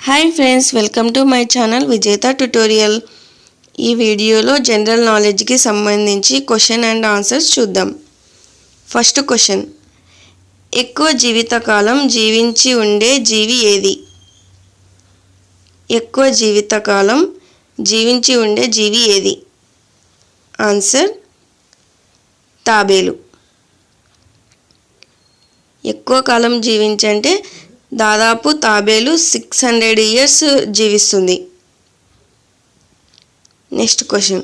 Hi friends, welcome to my channel విజేత tutorial. ఈ వీడియోలో జనరల్ నాలెడ్జ్కి సంబంధించి క్వశ్చన్ అండ్ ఆన్సర్స్ చూద్దాం. ఫస్ట్ క్వశ్చన్, ఎక్కువ జీవితకాలం జీవించి ఉండే జీవి ఏది? ఎక్కువ జీవితకాలం జీవించి ఉండే జీవి ఏది? ఆన్సర్ తాబేలు. ఎక్కువ కాలం జీవించంటే దాదాపు తాబేలు 600 ఇయర్స్ జీవిస్తుంది. నెక్స్ట్ క్వశ్చన్,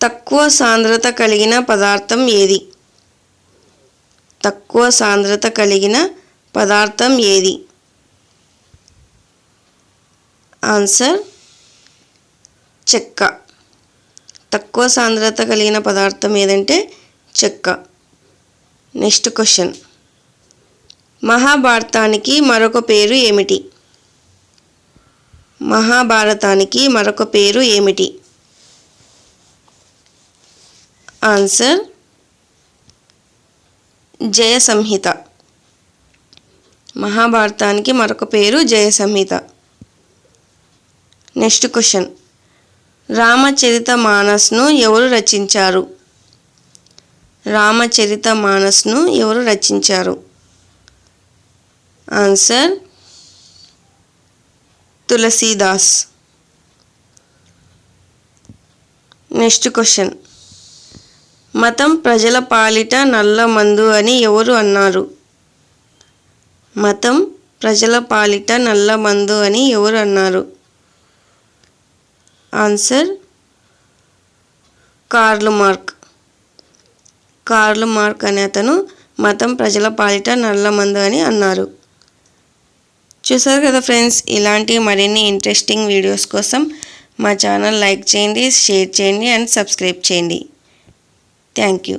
తక్కువ సాంద్రత కలిగిన పదార్థం ఏది? తక్కువ సాంద్రత కలిగిన పదార్థం ఏది? ఆన్సర్ చెక్క. తక్కువ సాంద్రత కలిగిన పదార్థం ఏదంటే చెక్క. నెక్స్ట్ క్వశ్చన్, మహాభారతానికి మరొక పేరు ఏమిటి? మహాభారతానికి మరొక పేరు ఏమిటి? ఆన్సర్ జయ సంహిత. మహాభారతానికి మరొక పేరు జయ సంహిత. నెక్స్ట్ క్వశ్చన్, రామచరితమానస్ను ఎవరు రచించారు? రామచరితమానస్ను ఎవరు రచించారు? ఆన్సర్ తులసీదాస్. నెక్స్ట్ క్వశ్చన్, మతం ప్రజల పాలిట నల్ల మందు అని ఎవరు అన్నారు? మతం ప్రజల పాలిట నల్ల మందు అని ఎవరు అన్నారు? Answer Karl Marx. Karl Marx అనే అతను మతం ప్రజల పాలిట నల్ల మందు అని అన్నారు. చూసారు కదా ఫ్రెండ్స్, ఇలాంటి మరిన్ని ఇంట్రెస్టింగ్ వీడియోస్ కోసం మా ఛానల్ లైక్ చేయండి, షేర్ చేయండి అండ్ సబ్స్క్రైబ్ చేయండి. Thank you.